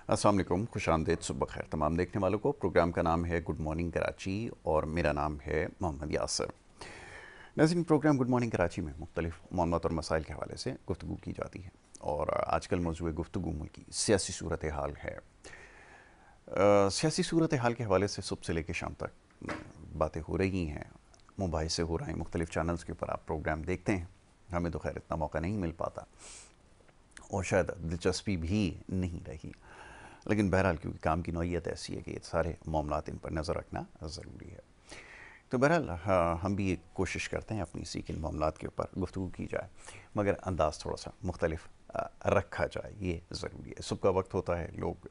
अस्सलाम वालेकुम, खुशामदीद, सुबह खैर तमाम देखने वालों को। प्रोग्राम का नाम है गुड मॉर्निंग कराची और मेरा नाम है मोहम्मद यासर। नाज़रीन, प्रोग्राम गुड मॉर्निंग कराची में मुख्तलिफ मालूमात और मसाइल के हवाले से गुफ्तगू की जाती है और आजकल मौजूद गुफ्तगू मुल्क की सियासी सूरत हाल है। सियासी सूरत हाल के हवाले से सुबह से लेकर शाम तक बातें हो रही हैं, मुबाहिसे हो रहे हैं, मुख्तलिफ चैनल्स के ऊपर आप प्रोग्राम देखते हैं। हमें तो खैर इतना मौका नहीं मिल पाता और शायद दिलचस्पी भी नहीं रही, लेकिन बहरहाल क्योंकि काम की नौइयत ऐसी है कि ये सारे मामलात इन पर नज़र रखना ज़रूरी है। तो बहरहाल हम भी एक कोशिश करते हैं अपनी इसी के मामलात के ऊपर गुफ्तगू की जाए, मगर अंदाज़ थोड़ा सा मुख्तलिफ रखा जाए, ये ज़रूरी है। सुबह का वक्त होता है, लोग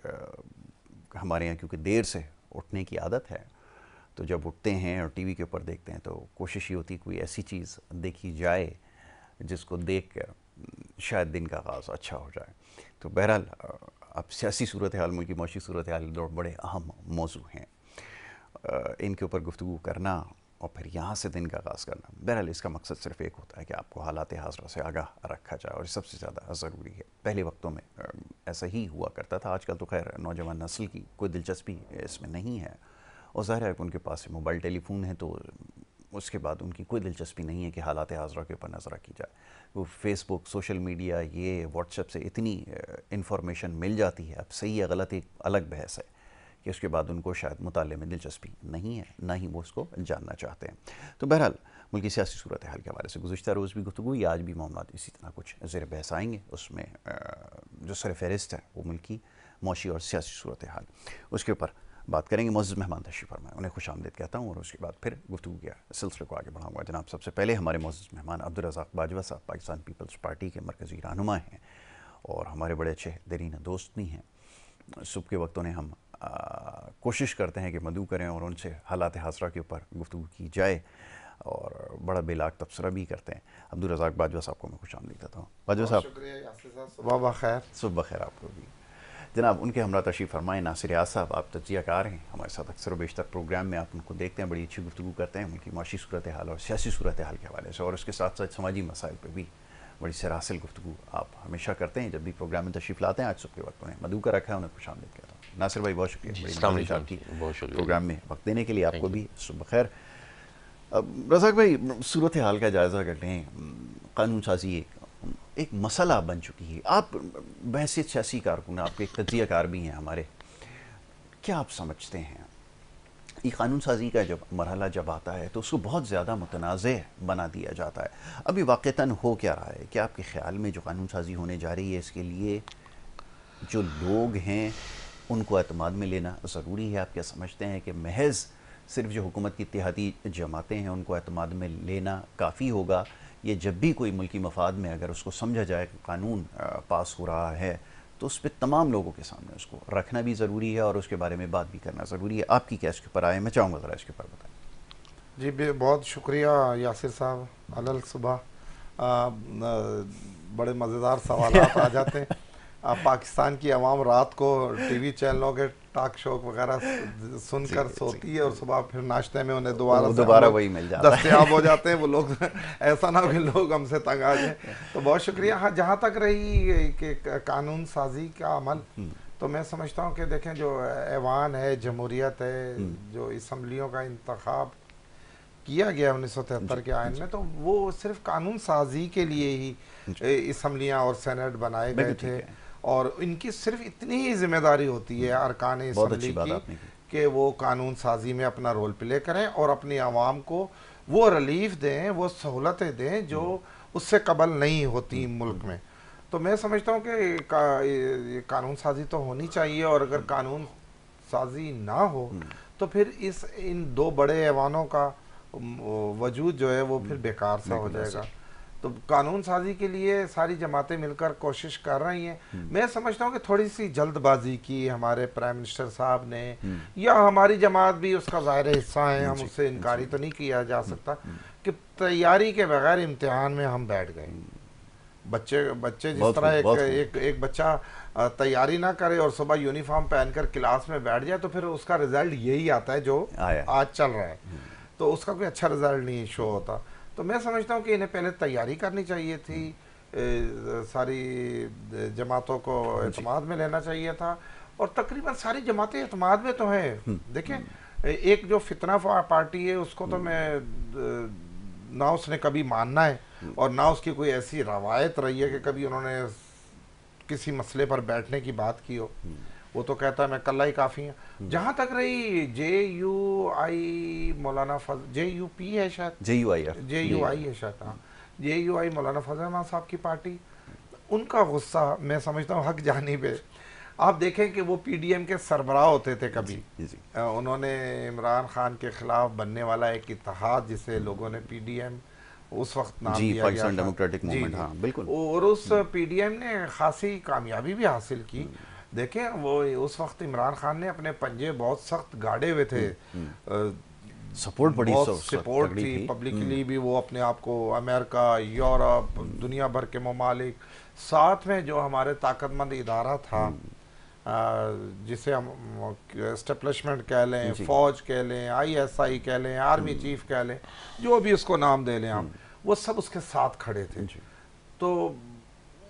हमारे यहाँ क्योंकि देर से उठने की आदत है, तो जब उठते हैं और टीवी के ऊपर देखते हैं तो कोशिश ये होती है कोई ऐसी चीज़ देखी जाए जिसको देख कर शायद दिन का आगाज़ अच्छा हो जाए। तो बहरहाल अब सियासी सूरत हाल, मुल्क की मौशी सूरत हाल दो बड़े अहम मौजू हैं। इनके ऊपर गुफ्तगू करना और फिर यहाँ से दिन का आगाज़ करना, बहरहाल इसका मकसद सिर्फ़ एक होता है कि आपको हालात हाज़िरा से आगाह रखा जाए और सबसे ज़्यादा ज़रूरी है। पहले वक्तों में ऐसा ही हुआ करता था, आजकल तो खैर नौजवान नस्ल की कोई दिलचस्पी इसमें नहीं है और ज़ाहिर है कि उनके पास मोबाइल टेलीफोन है, तो उसके बाद उनकी कोई दिलचस्पी नहीं है कि हालात हाज़िरा के ऊपर नज़र रखी जाए। वो फेसबुक, सोशल मीडिया, ये व्हाट्सएप से इतनी इंफॉर्मेशन मिल जाती है, अब सही या गलत एक अलग बहस है कि उसके बाद उनको शायद मुताले में दिलचस्पी नहीं है, ना ही वो उसको जानना चाहते हैं। तो बहरहाल मुल्क की सियासी सूरत हाल के हवाले से गुज़िश्ता रोज़ भी गुफ्तगू हुई, आज भी मामलात इसी तरह कुछ ज़ेर बहस आएंगे। उसमें जो सर फहरिस्त है वो मुल्क की मौशी और सियासी सूरत हाल, उसके ऊपर बात करेंगे। मुअज़्ज़ज़ मेहमान तशरीफ़ फरमाएं, उन्हें खुशामदीद कहता हूँ और उसके बाद फिर गुफ्तगू के सिलसिले को आगे बढ़ाऊँगा। जनाब, सबसे पहले हमारे मुअज़्ज़ज़ मेहमान अब्दुल रज़ाक बाजवा साहब पाकिस्तान पीपल्स पार्टी के मरकज़ी रहनुमा हैं और हमारे बड़े अच्छे दरीन दोस्त भी हैं। सुबह के वक्तों ने हम कोशिश करते हैं कि मदऊ करें और उनसे हालात हाज़िरा के ऊपर गुफ्तगू की जाए और बड़ा बेलाग तबसरा भी करते हैं। अब्दुल रज़ाक बाजवा साहब को मैं खुशामदीद कहता हूँ। बाजवा साहब, शुक्रिया यासिर साहब, सुबह खैर। सुबह खैर आपको भी। जनाब, उनके हमरा तशरीफ़ फरमाएँ। नासिर याद साहब, आप तजियाकार हैं, हमारे साथ अक्सर व बेशतर प्रोग्राम में आप उनको देखते हैं, बड़ी अच्छी गुफ्तगू करते हैं उनकी माशी सूरत हाल और सियासी सूरत हाल के हवाले से, और उसके साथ साथ समाजी मसाइल पर भी बड़ी सरासिल गुफ्तगू आप हमेशा करते हैं जब भी प्रोग्राम में तशरीफ़ लाते हैं। आज सुबह के वक्त उन्हें मदऊ का रखा है, उन्हें खुशामदीद कहता हूँ। नासिर भाई, बहुत शुक्रिया बड़ी मेहरबानी आपकी प्रोग्राम में वक्त देने के लिए, आपको भी सुबह खैर। अब रज़ाक भाई, सूरत हाल का जायज़ा करते हैं। कानून साजी एक मसला बन चुकी है। आप बहैसियत सियासी कारकुन, आप एक तजियाकार भी हैं हमारे, क्या आप समझते हैं ये कानून साजी का जब मरहला जब आता है तो उसको बहुत ज़्यादा मुतनाज़ बना दिया जाता है? अभी वाक़तन हो क्या रहा है? क्या आपके ख़्याल में जो कानून साजी होने जा रही है इसके लिए जो लोग हैं उनको एतमाद में लेना ज़रूरी है? आप क्या समझते हैं कि महज सिर्फ जो हुकूमत की इत्तेहादी जमातें हैं उनको एतमाद में लेना काफ़ी होगा, ये जब भी कोई मुल्की मफाद में अगर उसको समझा जाए कि कानून पास हो रहा है तो उस पर तमाम लोगों के सामने उसको रखना भी ज़रूरी है और उसके बारे में बात भी करना ज़रूरी है? आपकी क्या इसके ऊपर आए, मैं चाहूँगा ज़रा इसके ऊपर बताएं। जी बहुत शुक्रिया यासिर साहब। अलल सुबह बड़े मज़ेदार सवालात आ जाते हैं। पाकिस्तान की आवाम रात को टीवी चैनलों के टॉक शो वगैरह सुनकर सोती है और सुबह फिर नाश्ते में उन्हें दोबारा वही मिल जाता है, दस्तयाब हो जाते हैं वो लोग। ऐसा ना हो कि लोग हमसे तंग आ जाए। तो बहुत शुक्रिया। हाँ, जहाँ तक रही कि कानून साजी का अमल, तो मैं समझता हूँ कि देखें, जो ऐवान है, जमहूरियत है, जो इसम्बलियों का इंतखाब किया गया 1973 के आयन में, तो वो सिर्फ कानून साजी के लिए ही इसम्बलियाँ और सेनेट बनाए गए थे और इनकी सिर्फ इतनी ही जिम्मेदारी होती है अरकान इसम्बली की कि वो कानून साजी में अपना रोल प्ले करें और अपनी आवाम को वो रिलीफ दें, वो सहूलतें दें जो उससे कबल नहीं होती मुल्क में। तो मैं समझता हूँ कि कानून साजी तो होनी चाहिए और अगर कानून साजी ना हो तो फिर इन दो बड़े ऐवानों का वजूद जो है वो फिर बेकार सा हो जाएगा। तो कानून साजी के लिए सारी जमातें मिलकर कोशिश कर रही हैं। मैं समझता हूँ कि थोड़ी सी जल्दबाजी की हमारे प्राइम मिनिस्टर साहब ने, या हमारी जमात भी उसका ज़ाहिर हिस्सा है, हम उससे इनकारी तो नहीं किया जा सकता कि तैयारी के बगैर इम्तिहान में हम बैठ गए। बच्चे जिस तरह एक बच्चा तैयारी ना करे और सुबह यूनिफॉर्म पहनकर क्लास में बैठ जाए तो फिर उसका रिजल्ट यही आता है जो आज चल रहा है, तो उसका कोई अच्छा रिजल्ट नहीं शो होता। तो मैं समझता हूँ कि इन्हें पहले तैयारी करनी चाहिए थी, सारी जमातों को एतमाद में लेना चाहिए था और तकरीबन सारी जमातें एतमाद में तो हैं। देखें, एक जो फितना पार्टी है उसको तो मैं ना उसने कभी मानना है और ना उसकी कोई ऐसी रवायत रही है कि कभी उन्होंने किसी मसले पर बैठने की बात की हो। वो तो कहता है मैं कल्ला ही काफ़ी हूँ। जहाँ तक रही JUI मौलाना JUP है शायद, JUI है शायद, हाँ, JUI मौलाना फजल रहमान साहब की पार्टी, उनका गुस्सा मैं समझता हूँ हक जानी पे। आप देखें कि वो PDM के सरबराह होते थे कभी। उन्होंने इमरान खान के खिलाफ बनने वाला एक इत्तेहाद जिसे लोगों ने PDM उस वक्त नाम दिया गया था, डेमोक्रेटिक मूवमेंट, हाँ बिल्कुल, और उस PDM ने खासी कामयाबी भी हासिल की। देखें, वो उस वक्त इमरान खान ने अपने पंजे बहुत सख्त गाड़े हुए थे, सपोर्ट थी पब्लिकली भी, वो अपने आप को अमेरिका, यूरोप, दुनिया भर के ममालिक, साथ में जो हमारे ताकतमंद इदारा था जिसे हम एस्टेब्लिशमेंट कह लें, फौज कह लें, ISI कह लें, आर्मी चीफ कह लें, जो भी उसको नाम दे लें हम, वो सब उसके साथ खड़े थे। तो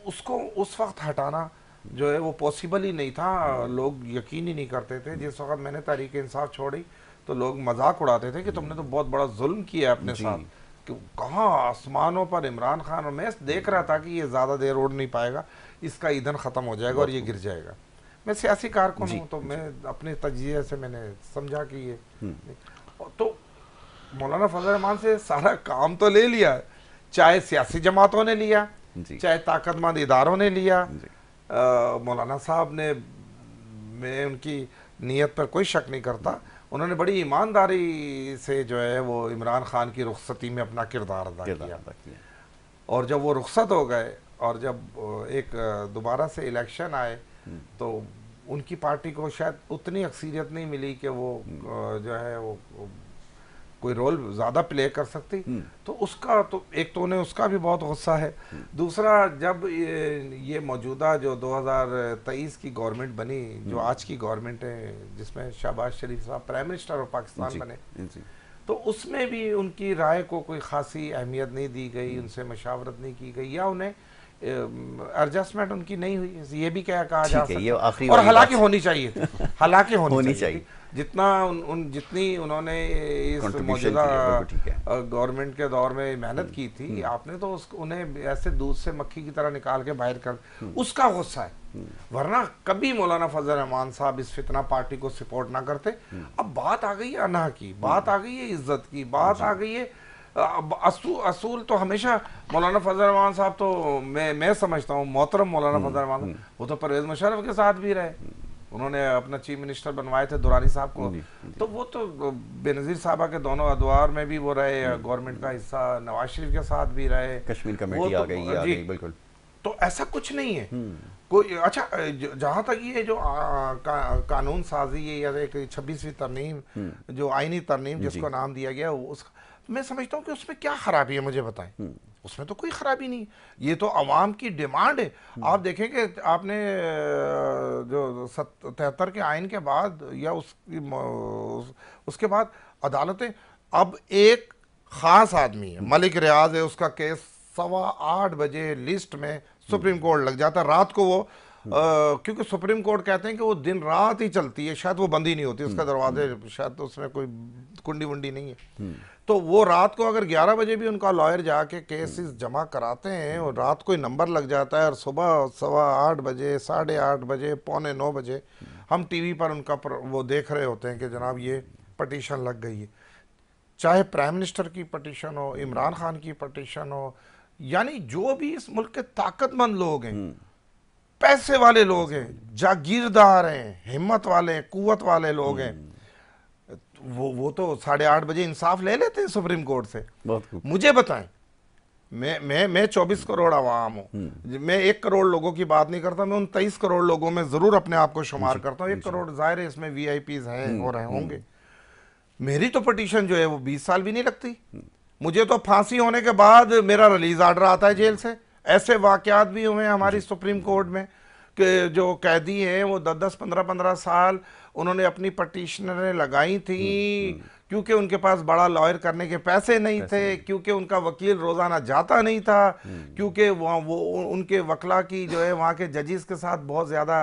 उसको उस वक्त हटाना जो है वो पॉसिबल ही नहीं था, लोग यकीन ही नहीं करते थे। जिस वक्त मैंने तहरीक इंसाफ छोड़ी तो लोग मजाक उड़ाते थे कि तुमने तो बहुत बड़ा जुल्म किया है अपने साथ, कि कहाँ आसमानों पर इमरान खान, और मैं देख रहा था कि ये ज़्यादा देर उड़ नहीं पाएगा, इसका ईंधन ख़त्म हो जाएगा और ये गिर जाएगा। मैं सियासी कारकुन हूँ तो मैं अपने तजिए से मैंने समझा कि ये तो मौलाना फजल रहमान से सारा काम तो ले लिया, चाहे सियासी जमातों ने लिया, चाहे ताकतमंद इदारों ने लिया। मौलाना साहब ने, मैं उनकी नीयत पर कोई शक नहीं करता, उन्होंने बड़ी ईमानदारी से जो है वो इमरान खान की रुखसती में अपना किरदार अदा किया। और जब वो रुखसत हो गए और जब एक दोबारा से इलेक्शन आए तो उनकी पार्टी को शायद उतनी अक्सरियत नहीं मिली कि वो जो है वो कोई रोल ज़्यादा प्ले कर सकती। तो उसका तो एक तो उन्हें उसका भी बहुत गुस्सा है। दूसरा, जब ये मौजूदा जो 2023 की गवर्नमेंट बनी, जो आज की गवर्नमेंट है जिसमें शहबाज शरीफ साहब प्राइम मिनिस्टर ऑफ पाकिस्तान बने, तो उसमें भी उनकी राय को कोई खासी अहमियत नहीं दी गई, उनसे मशावरत नहीं की गई, या उन्हें एडजस्टमेंट उनकी नहीं हुई, ये भी क्या कहा जा सकता है। और हालांकि होनी चाहिए थी, हालांकि होनी चाहिए जितना जितनी उन्होंने इस मौजूदा गवर्नमेंट के दौर में मेहनत की थी, आपने तो उन्हें ऐसे दूध से मक्खी की तरह निकाल के बाहर कर, उसका गुस्सा है। वरना कभी मौलाना फजल रहमान साहब इस फितना पार्टी को सपोर्ट ना करते। अब बात आ गई है अना की, बात आ गई है इज्जत की, बात आ गई है असूल तो हमेशा मौलाना फजल रहमान साहब तो मैं समझता हूँ मोहतरम मौलाना फजल रहमान, वो तो परवेज मुशर्रफ के साथ भी रहे, उन्होंने अपना चीफ मिनिस्टर बनवाए थे दुरानी साहब को, तो वो तो बेनज़ीर साहबा के दोनों अदवार में भी वो रहे, गवर्नमेंट का हिस्सा, नवाज शरीफ के साथ भी रहे, कश्मीर कमेटी आ गई बिल्कुल। तो ऐसा कुछ नहीं है कोई। अच्छा, जहाँ तक ये जो कानून साजी है या एक 26वीं तरमीम, जो आईनी तरमीम जिसको नाम दिया गया, उसका मैं समझता हूँ कि उसमें क्या खराबी है, मुझे बताएं। उसमें तो कोई खराबी नहीं, ये तो अवाम की डिमांड है। आप देखेंगे, आपने जो 73 के आइन के बाद या उसके बाद अदालतें, अब एक खास आदमी है, मलिक रियाज है, उसका केस 8:15 बजे लिस्ट में सुप्रीम कोर्ट लग जाता है रात को। वो क्योंकि सुप्रीम कोर्ट कहते हैं कि वो दिन रात ही चलती है, शायद वो बंद ही नहीं होती, उसका दरवाजे शायद तो उसमें कोई कुंडी वुंडी नहीं है। तो वो रात को अगर 11 बजे भी उनका लॉयर जाके केसेस जमा कराते हैं और रात को ही नंबर लग जाता है, और सुबह 8:15 बजे, 8:30 बजे, 8:45 बजे हम टीवी पर उनका वो देख रहे होते हैं कि जनाब ये पटिशन लग गई है। चाहे प्राइम मिनिस्टर की पटिशन हो, इमरान खान की पटिशन हो, यानी जो भी इस मुल्क के ताकतमंद लोग हैं, पैसे वाले लोग हैं, जागीरदार हैं, हिम्मत वाले, कुव्वत वाले लोग हैं, वो तो 8:30 बजे इंसाफ ले लेते हैं सुप्रीम कोर्ट से। मुझे बताएं, मैं 24 करोड़ आवाम हूँ, मैं 1 करोड़ लोगों की बात नहीं करता, मैं उन 23 करोड़ लोगों में जरूर अपने आप को शुमार करता हूँ। 1 करोड़ जाहिर है इसमें VIPs हैं और होंगे। मेरी तो पटिशन जो है वो 20 साल भी नहीं लगती। मुझे तो फांसी होने के बाद मेरा रिलीज आर्डर आता है जेल से। ऐसे वाकयात भी हुए हमारी सुप्रीम कोर्ट में कि जो कैदी हैं वो 10-10, 15-15 साल उन्होंने अपनी पटिशनरें लगाई थी, क्योंकि उनके पास बड़ा लॉयर करने के पैसे नहीं थे, क्योंकि उनका वकील रोज़ाना जाता नहीं था, क्योंकि वो उनके वकला की जो है वहाँ के जजिस के साथ बहुत ज़्यादा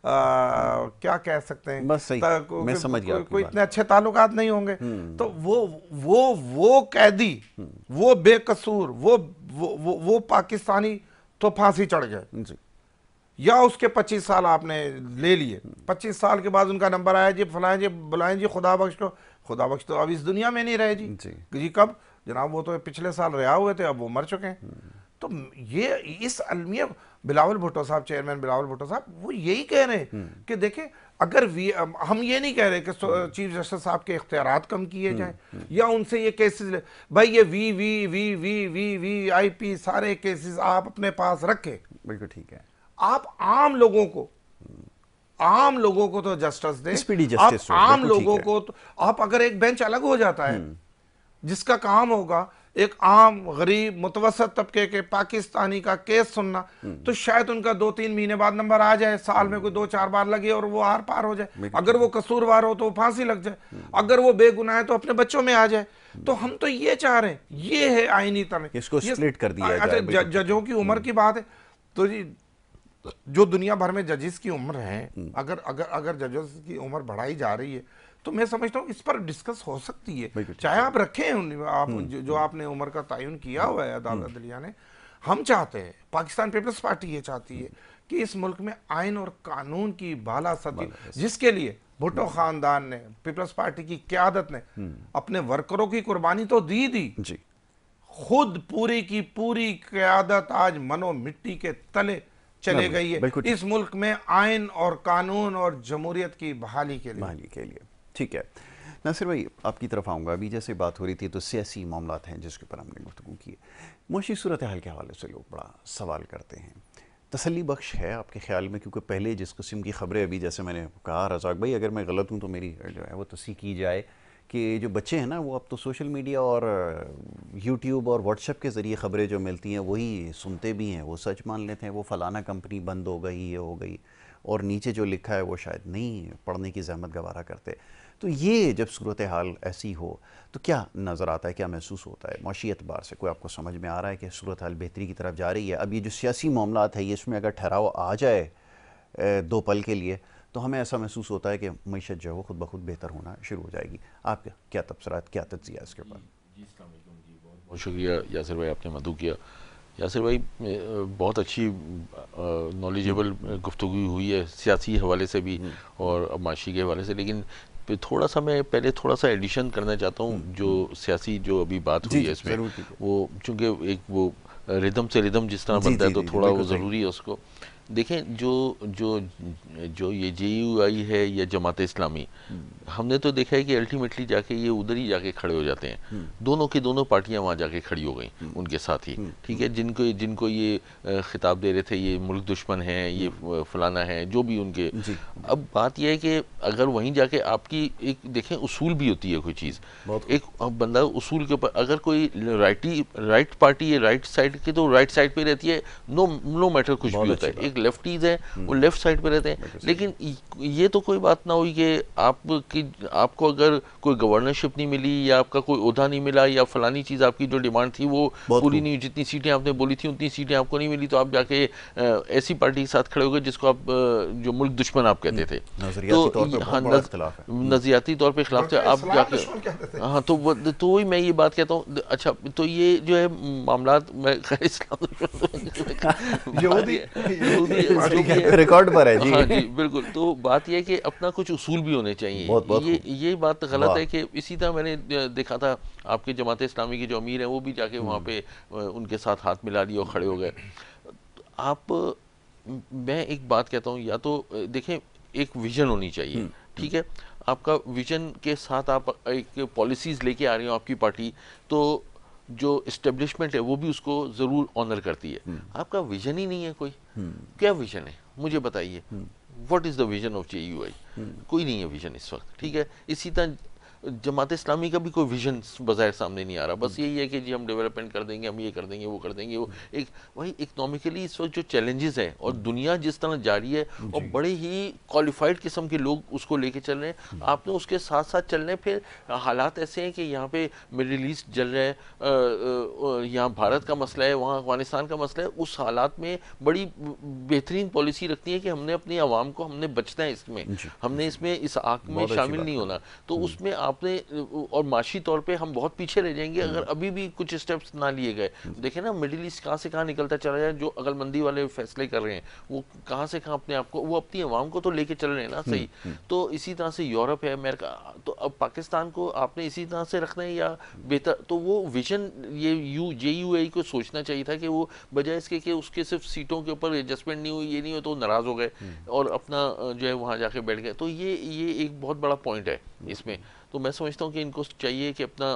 क्या कह सकते हैं, बस सही, मैं समझ गया कोई इतने अच्छे ताल्लुकात नहीं होंगे। तो वो कैदी, वो बेकसूर, वो पाकिस्तानी तो फांसी चढ़ गए, या उसके 25 साल आपने ले लिए, 25 साल के बाद उनका नंबर आया, जी फलाएं जी बुलाएं जी, खुदा बख्श को, खुदा बख्श तो अब इस दुनिया में नहीं रहे जी कब जनाब, वो तो पिछले साल रिहा हुए थे, अब वो मर चुके हैं। तो ये इस अलमिया, बिलावल भुट्टो साहब, चेयरमैन बिलावल भुट्टो साहब, वो यही कह रहे हैं कि देखें, अगर हम ये नहीं कह रहे कि चीफ जस्टिस साहब के इख्तियारात कम किए जाएं या उनसे ये केसेस, भाई ये VIP सारे केसेस आप अपने पास रखें, बिल्कुल ठीक है। आप आम लोगों को तो जस्टिस दें, स्पीडी आप जस्टिस, आम लोगों को तो, आप अगर एक बेंच अलग हो जाता है जिसका काम होगा एक आम गरीब मुतवसत तबके के पाकिस्तानी का केस सुनना, तो शायद उनका 2-3 महीने बाद नंबर आ जाए, साल में कोई 2-4 बार लगे और वो आर पार हो जाए। अगर वो कसूरवार हो तो फांसी लग जाए, अगर वो बेगुनाह है तो अपने बच्चों में आ जाए। तो हम तो ये चाह रहे हैं, ये है आईनी तरह, इसको स्प्लिट कर दिया जाए। अच्छा, जजों की उम्र की बात है तो जी, जो दुनिया भर में जजेस की उम्र है, अगर जजेस की उम्र बढ़ाई जा रही है तो मैं समझता हूँ इस पर डिस्कस हो सकती है, चाहे आप रखें आप जो आपने उम्र का तयन किया हुआ है अदालत अदलिया ने। हम चाहते हैं, पाकिस्तान पीपल्स पार्टी ये चाहती है कि इस मुल्क में आइन और कानून की बाला सती, जिसके लिए भुट्टो खानदान ने, पीपल्स पार्टी की क्यादत ने अपने वर्करों की कुर्बानी तो दी जी, खुद पूरी की पूरी क्यादत आज मनो मिट्टी के तले चले गई है इस मुल्क में आइन और कानून और जमहूरियत की बहाली के लिए। ठीक है नासिर भाई, आपकी तरफ आऊँगा। अभी जैसे बात हो रही थी तो सियासी मामलात हैं जिसके ऊपर हमने गुफ्तगू की है। मुआशी सूरत हाल के हवाले से लोग बड़ा सवाल करते हैं, तसल्ली बख्श है आपके ख्याल में? क्योंकि पहले जिस किस्म की खबरें, अभी जैसे मैंने कहा रज़ाक भाई, अगर मैं गलत हूँ तो मेरी जो है वो तस्दीक की जाए, कि जो बच्चे हैं ना वो अब तो सोशल मीडिया और यूट्यूब और व्हाट्सएप के ज़रिए ख़बरें जो मिलती हैं वही सुनते भी हैं, वो सच मान लेते हैं, वो फ़लाना कंपनी बंद हो गई, ये हो गई, और नीचे जो लिखा है वो शायद नहीं पढ़ने की ज़हमत गवारा करते। तो ये जब सूरत हाल ऐसी हो तो क्या नज़र आता है, क्या महसूस होता है माशी एतबार से? कोई आपको समझ में आ रहा है कि सूरत हाल बेहतरी की तरफ जा रही है? अब ये जो सियासी मामलात है ये, इसमें अगर ठहराव आ जाए 2 पल के लिए तो हमें ऐसा महसूस होता है कि मईशत जो है वो खुद ब खुद बेहतर होना शुरू हो जाएगी। आप क्या तबसरात, क्या तज्ज़िया इसके ऊपर? जी बहुत बहुत शुक्रिया यासिर भाई, आपने मदू किया। यासिर भाई बहुत अच्छी नॉलेजेबल गुफ्तगू हुई है, सियासी हवाले से भी और माशी के हवाले से, लेकिन थोड़ा सा मैं पहले थोड़ा सा एडिशन करना चाहता हूँ जो सियासी जो अभी बात हुई है इसमें, वो चूँकि एक वो रिदम से रिदम जिस तरह बनता है तो थोड़ा वो ज़रूरी है उसको देखें। जो ये JUI है या जमात इस्लामी, हमने तो देखा है कि अल्टीमेटली जाके ये उधर ही जाके खड़े हो जाते हैं, दोनों की दोनों पार्टियां वहाँ जाके खड़ी हो गई उनके साथ ही, ठीक है। जिनको ये खिताब दे रहे थे ये मुल्क दुश्मन है, ये फलाना है, जो भी उनके। अब बात यह है कि अगर वहीं जाके आपकी एक देखें उसूल भी होती है कोई चीज़, एक बंदा उसूल के ऊपर, अगर कोई राइट पार्टी है राइट साइड की तो राइट साइड पे रहती है, नो मैटर कुछ भी होता है। एक लेफ्टीज है वो लेफ्ट साइड पे रहते हैं, लेकिन ये तो कोई बात ना हुई कि आपको अगर कोई गवर्नरशिप नहीं मिली या आपका कोई ओहदा नहीं मिला या फलानी चीज़ आपकी जो डिमांड थी वो पूरी नहीं हुई, जितनी सीटें आपने बोली थी उतनी सीटें आपको नहीं मिली, तो आप जाके ऐसी पार्टी के साथ खड़े हो गए जिसको आप जो मुल्क दुश्मन आप कहते थे, तो हाँ नजरियाती तौर पर खिलाफ थे आप जाके। हाँ तो वही मैं ये बात कहता हूँ। अच्छा तो ये जो है मामलात, मैं रिकॉर्ड पर है जी। हाँ जी बिल्कुल। तो बात यह है कि अपना कुछ उसूल भी होने चाहिए। ये बात गलत है कि इसी तरह मैंने देखा था आपके जमात इस्लामी के जो अमीर हैं वो भी जाके वहाँ पे उनके साथ हाथ मिला लिए और खड़े हो गए। मैं एक बात कहता हूँ, या तो देखें एक विजन होनी चाहिए, ठीक है। आपका विजन के साथ आप एक पॉलिसीज लेके आ रही हो आपकी पार्टी, तो जो इस्टेब्लिशमेंट है वो भी उसको ज़रूर ऑनर करती है। आपका विजन ही नहीं है कोई, क्या विजन है मुझे बताइए। What is the vision of JUI? कोई नहीं है विजन इस वक्त, ठीक है। इसी तरह जमात इस्लामी का भी कोई विजन बाज़ाहिर सामने नहीं आ रहा। बस यही है कि जी हम डेवलपमेंट कर देंगे, हम ये कर देंगे, वो कर देंगे। वो एक वही इकनॉमिकली इस वक्त जो चैलेंजेस हैं और दुनिया जिस तरह जारी है और बड़े ही क्वालिफाइड किस्म के लोग उसको लेके चल रहे हैं, आपने उसके साथ साथ चलने। फिर हालात ऐसे हैं कि यहाँ पे मिडिल ईस्ट जल रहा है, यहाँ भारत का मसला है, वहाँ अफगानिस्तान का मसला है। उस हालात में बड़ी बेहतरीन पॉलिसी रखती है कि हमने अपनी आवाम को, हमने बचना है इसमें, हमने इसमें इस आग में शामिल नहीं होना। तो उसमें आपने और माशी तौर पे हम बहुत पीछे रह जाएंगे अगर अभी भी कुछ स्टेप्स ना लिए गए। देखें ना मिडिल ईस्ट कहाँ से कहाँ निकलता चला जाए, जो अकलमंदी वाले फैसले कर रहे हैं वो कहाँ से कहाँ अपने आप को, वो अपनी आवाम को तो लेके चल रहे हैं ना सही। तो इसी तरह से यूरोप है, अमेरिका, तो अब पाकिस्तान को आपने इसी तरह से रखना है या बेहतर। तो वो विजन ये JUA को सोचना चाहिए था कि वो बजाय इसके कि उसके सिर्फ सीटों के ऊपर एडजस्टमेंट नहीं हुई, ये नहीं हो तो नाराज़ हो गए और अपना जो है वहाँ जाके बैठ गए। तो ये एक बहुत बड़ा पॉइंट है इसमें। तो मैं समझता हूँ कि इनको चाहिए कि अपना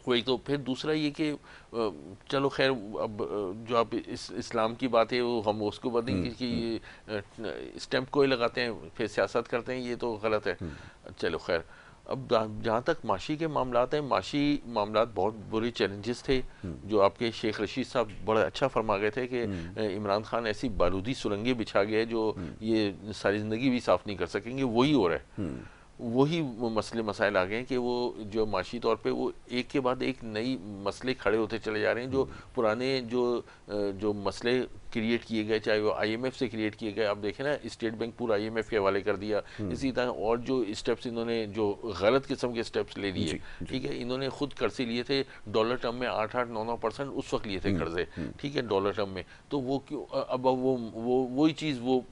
कोई, तो फिर दूसरा ये कि चलो खैर अब जो आप इस्लाम की बात है वो हम उसको बताएंगे कि स्टैम्प कोई लगाते हैं फिर सियासत करते हैं, ये तो गलत है। चलो खैर, अब जहाँ तक माशी के मामलात हैं, माशी मामलात बहुत बुरे चैलेंजेस थे जो आपके शेख रशीद साहब बड़ा अच्छा फरमा गए थे कि इमरान खान ऐसी बारूदी सुरंगें बिछा गए जो ये सारी ज़िंदगी भी साफ़ नहीं कर सकेंगे। वही हो रहा है, वही मसले मसाइल आ गए हैं कि वो जो माशी तौर पे वो एक के बाद एक नई मसले खड़े होते चले जा रहे हैं। जो पुराने जो मसले क्रिएट किए गए, चाहे वो IMF से क्रिएट किए गए, आप देखें ना स्टेट बैंक पूरा IMF के हवाले कर दिया। इसी तरह और जो स्टेप्स इन्होंने जो गलत किस्म के स्टेप्स ले लिए, ठीक है, इन्होंने खुद कर्जे लिए थे डॉलर टर्म में 8-9% उस वक्त लिए थे कर्जे, ठीक है, डॉलर टर्म में। तो वो क्यों अब वही चीज़ वो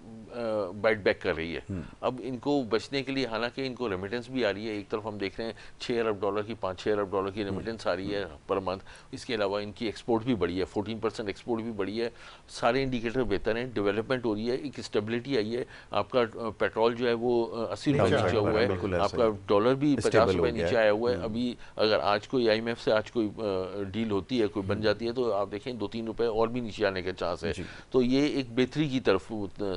बाइट बैक कर रही है। अब इनको बचने के लिए, हालांकि इनको रेमिटेंस भी आ रही है, एक तरफ हम देख रहे हैं 6 अरब डॉलर की 5-6 अरब डॉलर की रेमिटेंस आ रही है पर मंथ। इसके अलावा इनकी एक्सपोर्ट भी बढ़ी है, 14% एक्सपोर्ट भी बढ़ी है। सारे इंडिकेटर बेहतर हैं, डेवलपमेंट हो रही है, एक स्टेबिलिटी आई है। आपका पेट्रोल जो है वो 80 रुपये नीचे हुआ है, आपका डॉलर भी 50 रुपये नीचे आया हुआ है। अभी अगर आज कोई IMF से आज कोई डील होती है, कोई बन जाती है, तो आप देखें 2-3 रुपये और भी नीचे आने के चांस है। तो ये एक बेहतरी की तरफ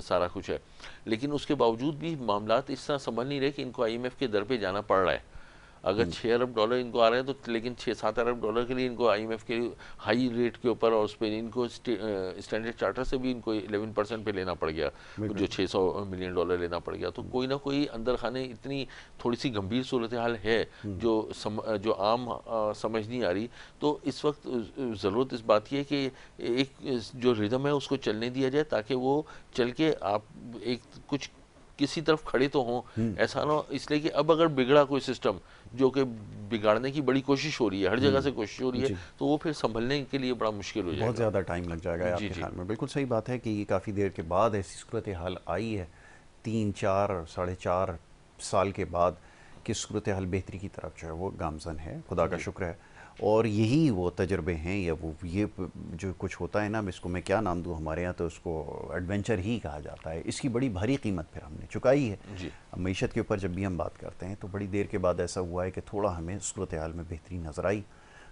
सारा कुछ है। लेकिन उसके बावजूद भी मामलात इस तरह समझ नहीं रहे कि इनको IMF के दर पे जाना पड़ रहा है। अगर 6 अरब डॉलर इनको आ रहे हैं तो, लेकिन 6-7 अरब डॉलर के लिए इनको IMF के हाई रेट के ऊपर और उस पर इनको स्टैंडर्ड चार्टर से भी इनको 11% पे लेना पड़ गया, जो 600 मिलियन डॉलर लेना पड़ गया। तो कोई ना कोई अंदर खाने इतनी थोड़ी सी गंभीर सूरत हाल है जो आम समझ नहीं आ रही। तो इस वक्त ज़रूरत इस बात की है कि एक जो रिदम है उसको चलने दिया जाए ताकि वो चल के आप एक कुछ किसी तरफ खड़े तो हों। ऐसा ना, इसलिए कि अब अगर बिगड़ा कोई सिस्टम जो कि बिगाड़ने की बड़ी कोशिश हो रही है, हर जगह से कोशिश हो रही है, तो वो फिर संभलने के लिए बड़ा मुश्किल हो जाएगा, बहुत ज़्यादा टाइम लग जाएगा आपके ख्याल में। बिल्कुल सही बात है कि ये काफ़ी देर के बाद ऐसी सूरत हाल आई है, 3-4 साढ़े 4 साल के बाद कि सूरत हाल बेहतरी की तरफ जो है वो गामज़न है, खुदा का शुक्र है। और यही वो तजर्बे हैं या वो ये जो कुछ होता है ना, इसको मैं क्या नाम दूँ, हमारे यहाँ तो उसको एडवेंचर ही कहा जाता है। इसकी बड़ी भारी कीमत फिर हमने चुकाई है। अब मीशत के ऊपर जब भी हम बात करते हैं तो बड़ी देर के बाद ऐसा हुआ है कि थोड़ा हमें सूरत हाल में बेहतरी नज़र आई।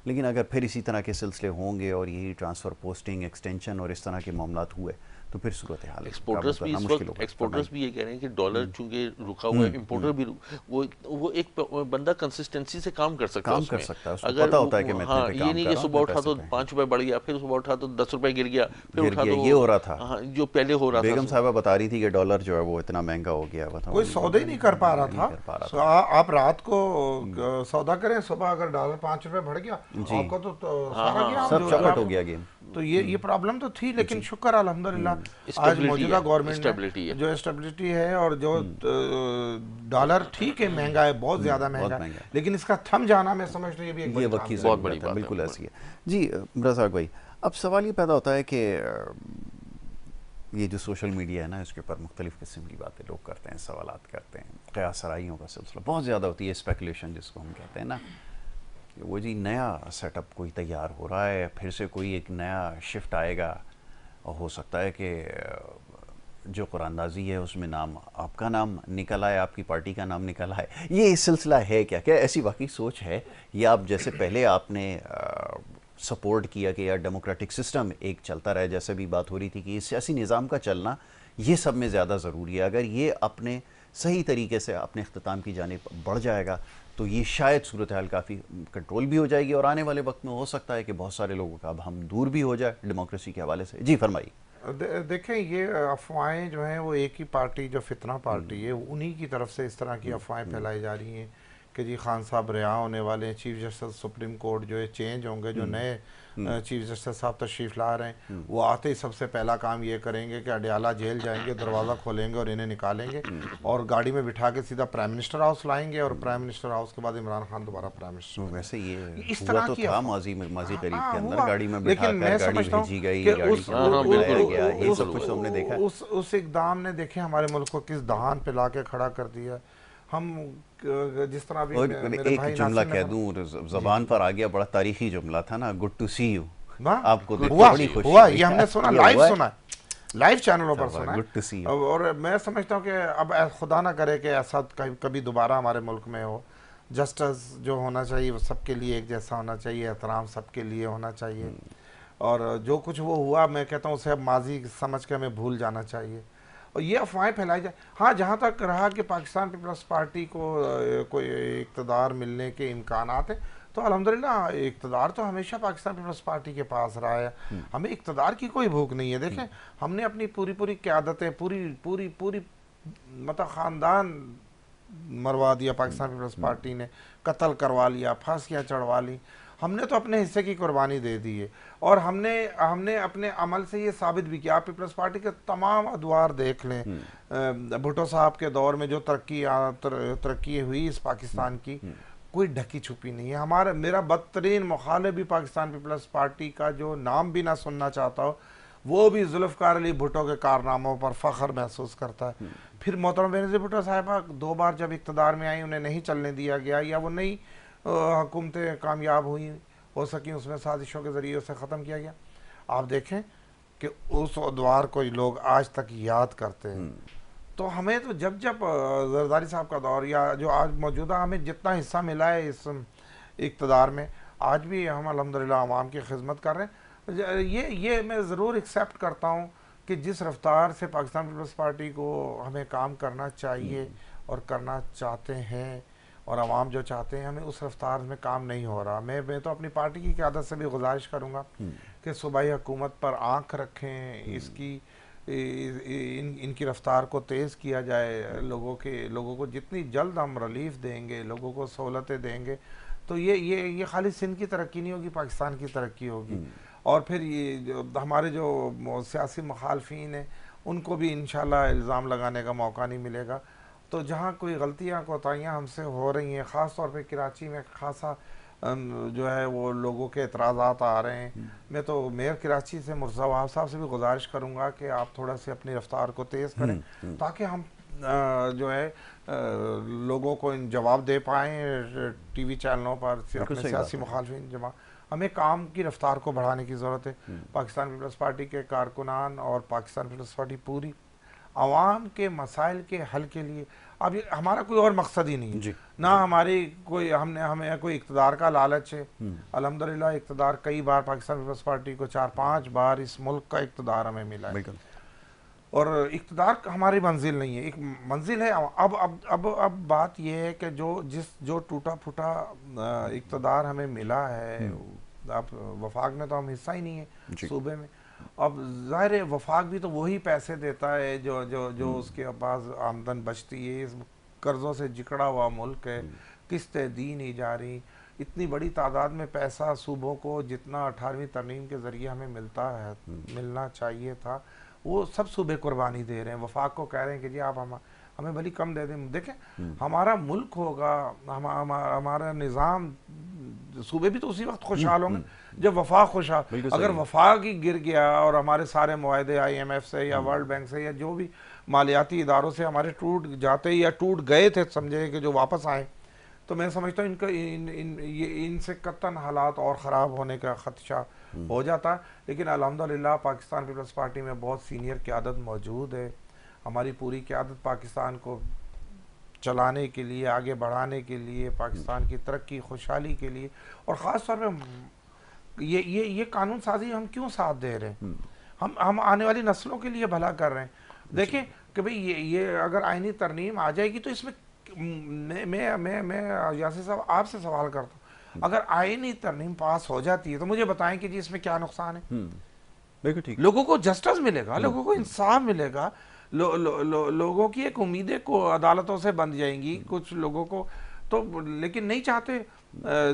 लेकिन अगर फिर इसी तरह के सिलसिले होंगे और यही ट्रांसफ़र, पोस्टिंग, एक्सटेंशन और इस तरह के मामलात हुए तो फिर सूरत हाल एक्सपोर्टर्स भी इस वक्त एक्सपोर्टर्स भी ये कह रहे हैं कि डॉलर चूंकि रुका हुआ है, इंपोर्टर भी वो एक बंदा कंसिस्टेंसी से काम कर सकता है, अगर पता होता है कि मैं हाँ, ये नहीं कि सुबह उठा तो 5 रुपए बढ़ गया, फिर सुबह उठा तो 10 रुपए गिर गया, फिर उठा तो ये हो रहा था। हाँ, जो पहले हो रहा था। बेगम साहबा बता रही थी कि डॉलर जो है वो इतना महंगा हो गया, कोई सौदा ही नहीं कर पा रहा था। आप रात को सौदा करें, सुबह अगर डॉलर 5 रुपए बढ़ गया आपको तो सारा गया, सब चौपट हो गया गेम। तो ये प्रॉब्लम तो थी, लेकिन शुक्र अल्हम्दुलिल्लाह आज मौजूदा गवर्नमेंट में जो स्टेबिलिटी है और जो डॉलर ठीक है महंगा है, बहुत ज़्यादा महंगा है, लेकिन इसका थम जाना मैं समझ रही है ये वक्त की बहुत बड़ी बात है। बिल्कुल ऐसी है जी रज़ाक भाई। अब सवाल ये पैदा होता है कि ये जो सोशल मीडिया है ना, इसके ऊपर मुख्तलिफ़ किस्म की बातें लोग करते हैं, सवालात करते हैं, क़यासराइयों का सिलसिला बहुत ज़्यादा होती है, स्पेकुलेशन जिसको हम कहते हैं ना, वो जी नया सेटअप कोई तैयार हो रहा है, फिर से कोई एक नया शिफ्ट आएगा और हो सकता है कि जो कुरानदाजी है उसमें नाम आपका नाम निकल आए, आपकी पार्टी का नाम निकल आए। ये सिलसिला है क्या ऐसी वाकई सोच है, या आप जैसे पहले आपने सपोर्ट किया कि यार डेमोक्रेटिक सिस्टम एक चलता रहे, जैसे भी बात हो रही थी कि सियासी निज़ाम का चलना ये सब में ज़्यादा ज़रूरी है, अगर ये अपने सही तरीके से अपने अख्ताम की जानिब बढ़ जाएगा तो ये शायद सूरत हाल काफ़ी कंट्रोल भी हो जाएगी और आने वाले वक्त में हो सकता है कि बहुत सारे लोगों का अब हम दूर भी हो जाए डेमोक्रेसी के हवाले से। जी फरमाइए। देखें, ये अफवाहें जो हैं वो एक ही पार्टी, जो फितना पार्टी है, उन्हीं की तरफ से इस तरह की अफवाहें फैलाई जा रही हैं कि जी खान साहब रिहा होने वाले हैं, चीफ जस्टिस सुप्रीम कोर्ट जो है चेंज होंगे, जो नए चीफ जस्टिस साहब तशरीफ़ ला रहे हैं वो आते ही सबसे पहला काम ये करेंगे कि अडयाला जेल जाएंगे, दरवाज़ा खोलेंगे और इन्हें निकालेंगे और गाड़ी में बिठा के सीधा प्राइम मिनिस्टर हाउस लाएंगे और प्राइम मिनिस्टर हाउस के बाद इमरान खान दोबारा प्राइम मिनिस्टर। वैसे ये इस हुआ तरह तो की था माजी करीब के अंदर, हुआ। गाड़ी में लेकिन मैं बिठाकर गाड़ी समझता हूँ भेजी गई, कि गाड़ी के अंदर बिठाया गया, ये सब कुछ तो हमने देखा। उस इक़दाम ने देखे हमारे मुल्क को किस दहान पे ला के खड़ा कर दिया। हम जिस तरह भी एक जुमला कह दूं, ज़बान पर आ गया, बड़ा तारीखी जुमला था ना, गुड टू सी यू। आपको बड़ी खुशी हुआ, ये हमने सुना, लाइव सुना, लाइव चैनलों पर सुना। Good to see you. और मैं समझता हूँ कि अब खुदा ना करे कि ऐसा कभी दोबारा हमारे मुल्क में हो। जस्टिस जो होना चाहिए वो सबके लिए एक जैसा होना चाहिए, एहतराम सबके लिए होना चाहिए और जो कुछ वो हुआ मैं कहता हूँ उसे अब माजी समझ के हमें भूल जाना चाहिए और ये अफवाहें फैलाई जाए। हाँ, जहाँ तक रहा कि पाकिस्तान पीपल्स पार्टी को कोई इक़्तिदार मिलने के इम्कानात हैं तो अल्हम्दुलिल्लाह इक़्तिदार तो हमेशा पाकिस्तान पीपल्स पार्टी के पास रहा है। हमें इक़्तिदार की कोई भूख नहीं है। देखें, हमने अपनी पूरी क़यादतें पूरी मतलब ख़ानदान मरवा दिया पाकिस्तान पीपल्स पार्टी ने, कत्ल करवा लिया, फांसियाँ चढ़वा ली। हमने तो अपने हिस्से की कुर्बानी दे दी है और हमने अपने अमल से ये साबित भी किया। आप पीपल्स पार्टी के तमाम अदवार देख लें, भुट्टो साहब के दौर में जो तरक्की हुई इस पाकिस्तान की, कोई ढकी छुपी नहीं है। मेरा बदतरीन मुखालिफ भी पाकिस्तान पीपल्स पार्टी का जो नाम भी ना सुनना चाहता हो, वो भी जुल्फ़िकार अली भुट्टो के कारनामों पर फ़ख्र महसूस करता है। फिर मोहतरम बेनज़ीर भुट्टो साहिबा 2 बार जब इक़्तिदार में आई, उन्हें नहीं चलने दिया गया या वो नई हुकूमतें कामयाब हुई हो सकी, उसमें साजिशों के ज़रिए उसे ख़त्म किया गया। आप देखें कि उस अदवार को लोग आज तक याद करते हैं। तो हमें तो जब ज़रदारी साहब का दौर या जो आज मौजूदा हमें जितना हिस्सा मिला है इस इक़्तिदार में, आज भी हम अल्हम्दुलिल्लाह अवाम की खिदमत कर रहे हैं। ये मैं ज़रूर एक्सेप्ट करता हूँ कि जिस रफ्तार से पाकिस्तान पीपल्स पार्टी को हमें काम करना चाहिए और करना चाहते हैं और अवाम जो चाहते हैं, हमें उस रफ्तार में काम नहीं हो रहा। मैं तो अपनी पार्टी की क़यादत से भी गुजारिश करूँगा कि सूबाई हुकूमत पर आँख रखें, इनकी रफ्तार को तेज़ किया जाए। लोगों को जितनी जल्द हम रिलीफ देंगे, लोगों को सहूलतें देंगे, तो ये खाली सिंध की तरक्की नहीं होगी, पाकिस्तान की तरक्की होगी। और फिर ये जो हमारे जो सियासी मुखालफीन हैं उनको भी इंशाल्लाह इल्ज़ाम लगाने का मौका नहीं मिलेगा। तो जहाँ कोई गलतियाँ कोताहियाँ हमसे हो रही हैं, ख़ास तौर पे कराची में खासा जो है वो लोगों के एतराज़ात आ रहे हैं। मैं तो मेयर कराची से मुर्तज़ा वहाब साहब से भी गुजारिश करूँगा कि आप थोड़ा सी अपनी रफ्तार को तेज़ करें ताकि हम जो है लोगों को इन जवाब दे पाएँ टीवी चैनलों पर, अपने सियासी मुखालफिन जमा। हमें काम की रफ्तार को बढ़ाने की ज़रूरत है। पाकिस्तान पीपल्स पार्टी के कारकुनान और पाकिस्तान पीपल्स पार्टी पूरी आवाम के मसाइल के हल के लिए, अब हमारा कोई और मकसद ही नहीं है ना, हमारी कोई हमें कोई इक़्तिदार का लालच है। अल्हम्दुलिल्लाह इक़्तिदार कई बार पाकिस्तान पीपल्स पार्टी को 4-5 बार इस मुल्क का इक़्तिदार हमें मिला है और इक़्तिदार हमारी मंजिल नहीं है, एक मंजिल है। अब बात यह है कि जो टूटा फूटा इक़्तिदार हमें मिला है, अब वफाक में तो हम हिस्सा ही नहीं है सूबे में। अब ज़ाहिर है वफाक भी तो वही पैसे देता है जो उसके पास आमदन बचती है। इस कर्ज़ों से जिकड़ा हुआ मुल्क है, किस्तें दी नहीं जा रही। इतनी बड़ी तादाद में पैसा सूबों को जितना 18वीं तरमीम के ज़रिए हमें मिलना चाहिए था, वो सब सूबे कुर्बानी दे रहे हैं। वफाक को कह रहे हैं कि जी आप हमें भली कम दे दें। देखें, हमारा मुल्क होगा, हमारा निज़ाम, सूबे भी तो उसी वक्त खुशहाल होंगे जब वफाक खुशहाल। अगर वफाक ही गिर गया और हमारे सारे मुआहदे IMF से या वर्ल्ड बैंक से या जो भी मालियाती इदारों से हमारे टूट जाते या टूट गए थे, समझे कि जो वापस आए, तो मैं समझता हूँ इनसे कतन हालात और ख़राब होने का ख़दशा हो जाता। लेकिन अल्हम्दुलिल्लाह पाकिस्तान पीपल्स पार्टी में बहुत सीनियर क़यादत मौजूद है। हमारी पूरी क़यादत पाकिस्तान को चलाने के लिए, आगे बढ़ाने के लिए, पाकिस्तान की तरक्की खुशहाली के लिए, और ख़ास तौर पे ये कानून साजी हम क्यों साथ दे रहे हैं? हम आने वाली नस्लों के लिए भला कर रहे हैं। देखिए, कि भाई ये अगर आईनी तरमीम आ जाएगी तो इसमें मैं यासिर साहब आपसे सवाल करता हूँ, अगर आईनी तरमीम पास हो जाती है तो मुझे बताएं कि जी इसमें क्या नुकसान है। बिल्कुल ठीक। लोगों को जस्टिस मिलेगा, लोगों को इंसाफ मिलेगा, लोगों की एक उम्मीदें को अदालतों से बंध जाएंगी कुछ लोगों को तो, लेकिन नहीं चाहते,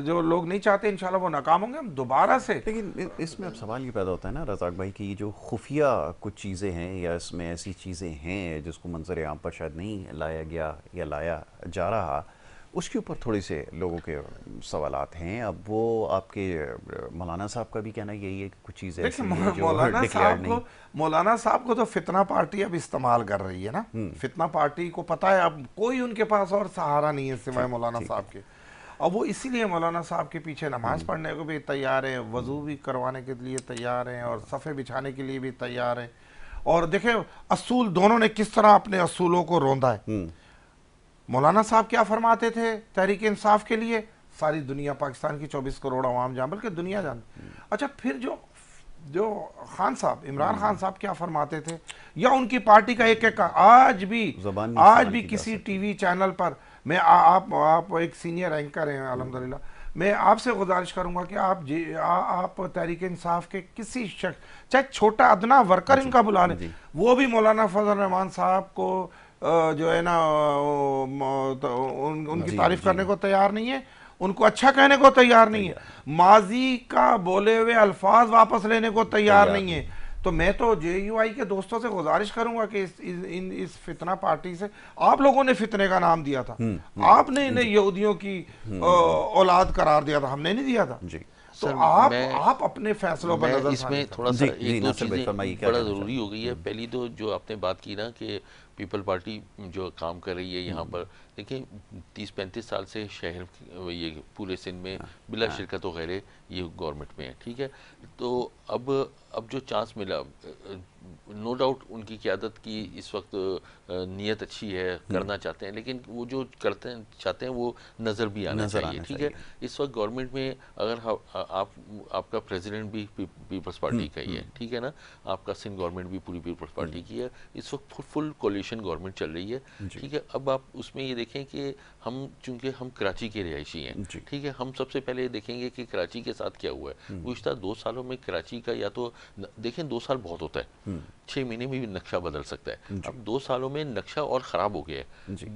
जो लोग नहीं चाहते इंशाल्लाह वो नाकाम होंगे, हम दोबारा से। लेकिन इसमें अब सवाल ये पैदा होता है ना रज़ाक भाई कि जो खुफिया कुछ चीज़ें हैं या इसमें ऐसी चीज़ें हैं जिसको मंजर आम पर शायद नहीं लाया गया या लाया जा रहा, उसके ऊपर थोड़े से लोगों के सवालात हैं। अब वो आपके मौलाना साहब का भी कहना यही है कि कुछ चीज़ें ऐसी हैं जो डिक्लेयर्ड नहीं। मौलाना साहब को तो फितना पार्टी अब इस्तेमाल कर रही है ना, फितना पार्टी को पता है अब कोई उनके पास और सहारा नहीं है सिवाय मौलाना साहब के। अब वो इसीलिए मौलाना साहब के पीछे नमाज पढ़ने को भी तैयार हैं, वजू भी करवाने के लिए तैयार हैं और सफ़े बिछाने के लिए भी तैयार हैं। और देखें असूल दोनों ने किस तरह अपने असूलों को रोंदा है। मौलाना साहब क्या फरमाते थे तहरीक इंसाफ के लिए, सारी दुनिया, पाकिस्तान की 24 करोड़ आवाम जान, बल्कि दुनिया जान। अच्छा, फिर जो खान साहब, इमरान खान साहब क्या फरमाते थे, या उनकी पार्टी का एक आज भी किसी टीवी चैनल पर, मैं आप एक सीनियर एंकर हैं अल्हम्दुलिल्लाह, मैं आपसे गुजारिश करूंगा कि आप तहरीक इंसाफ के किसी शख्स, चाहे छोटा अदना वर्कर इनका बुला लें, वो भी मौलाना फजल रहमान साहब को जो है ना उनकी तारीफ करने को तैयार नहीं है, उनको अच्छा कहने को तैयार नहीं है, माजी का बोले हुए अल्फाज वापस लेने को तैयार नहीं है। तो मैं तो JUI के दोस्तों से गुजारिश करूंगा कि इस फितना पार्टी से, आप लोगों ने फितने का नाम दिया था, आपने इन्हें यहूदियों की औलाद करार दिया था, हमने नहीं दिया था। तो आप अपने फैसलों पर नजर, इसमें थोड़ा सा एक दो चीजें बड़ा जरूरी हो गई है। पहली तो जो आपने बात की ना कि पीपल पार्टी जो काम कर रही है यहाँ पर, देखिए 30-35 साल से शहर ये पूरे सिंध में बिला शिरकत वगैरह ये गवर्नमेंट में है, ठीक है। तो अब जो चांस मिला, नो डाउट उनकी क़यादत की इस वक्त नीयत अच्छी है, करना चाहते हैं, लेकिन वो जो चाहते हैं वो नज़र भी आना चाहिए, ठीक है। इस वक्त गवर्नमेंट में अगर आपका प्रेसिडेंट भी पीपल्स पार्टी का ही है, ठीक है ना, आपका सिंध गवर्नमेंट भी पूरी पीपल्स पार्टी की है, इस वक्त फुल कोलिशन गवर्नमेंट चल रही है, ठीक है। अब आप उसमें ये देखें कि चूँकि हम कराची के रिहायशी हैं, ठीक है, हम सबसे पहले देखेंगे कि कराची के साथ क्या हुआ है। गुज़िश्ता 2 सालों में कराची का, या तो देखें 2 साल बहुत होता है, 6 महीने में भी नक्शा बदल सकता है। अब 2 सालों में नक्शा और ख़राब हो गया है,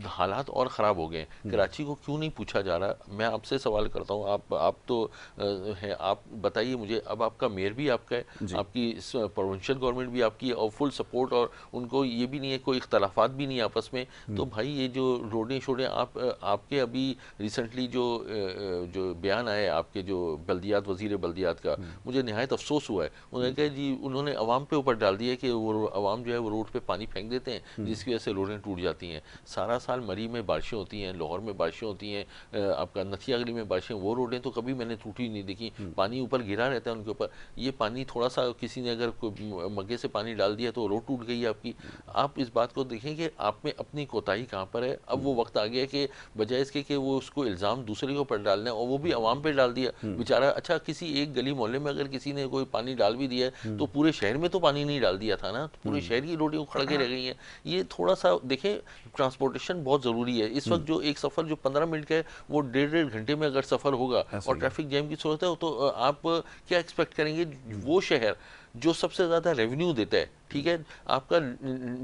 हालात और ख़राब हो गए हैं। कराची को क्यों नहीं पूछा जा रहा? मैं आपसे सवाल करता हूँ, आप तो हैं, आप बताइए मुझे। अब आपका मेयर भी आपका है, आपकी प्रोविंशियल गवर्नमेंट भी आपकी है, और फुल सपोर्ट, और उनको ये भी नहीं है, कोई इख्तलाफात भी नहीं आपस में। तो भाई ये जो रोडें शोडें आपके अभी रिसेंटली जो बयान आए आपके जो बल्दियात, वज़ीर बल्दियात का, मुझे नहायत अफसोस हुआ है। उन्होंने कहा जी, उन्होंने अवाम पे ऊपर डाल दिया कि वो अवाम जो है वो रोड पे पानी फेंक देते हैं, जिसकी वजह से रोडें टूट जाती हैं। सारा साल मरी में बारिशें होती हैं, लाहौर में बारिशें होती हैं, आपका नथिया गली में बारिशें, वो रोडें तो कभी मैंने टूटी नहीं देखी, पानी ऊपर गिरा रहता है उनके ऊपर। ये पानी थोड़ा सा किसी ने अगर मग्गे से पानी डाल दिया तो रोड टूट गई है आपकी। आप इस बात को देखें कि आप में अपनी कोताही कहाँ पर है। अब वो वक्त आ गया कि बजाय इसके कि वो उसको इल्ज़ाम दूसरे के ऊपर डालना है, और वो भी अवाम पे डाल दिया बेचारा। अच्छा, किसी एक गली मोहल्ले में अगर किसी ने कोई पानी डाल भी दिया है तो पूरे शहर में तो पानी नहीं डाल दिया था ना, तो पूरे शहर की रोडें उखड़ के रह गई हैं। ये थोड़ा सा देखें, ट्रांसपोर्टेशन बहुत ज़रूरी है। इस वक्त जो एक सफ़र जो 15 मिनट का है वो 1.5 घंटे में अगर सफ़र होगा और ट्रैफिक जैम की सूरत है, तो आप क्या एक्सपेक्ट करेंगे? वो शहर जो सबसे ज़्यादा रेवेन्यू देता है, ठीक है, आपका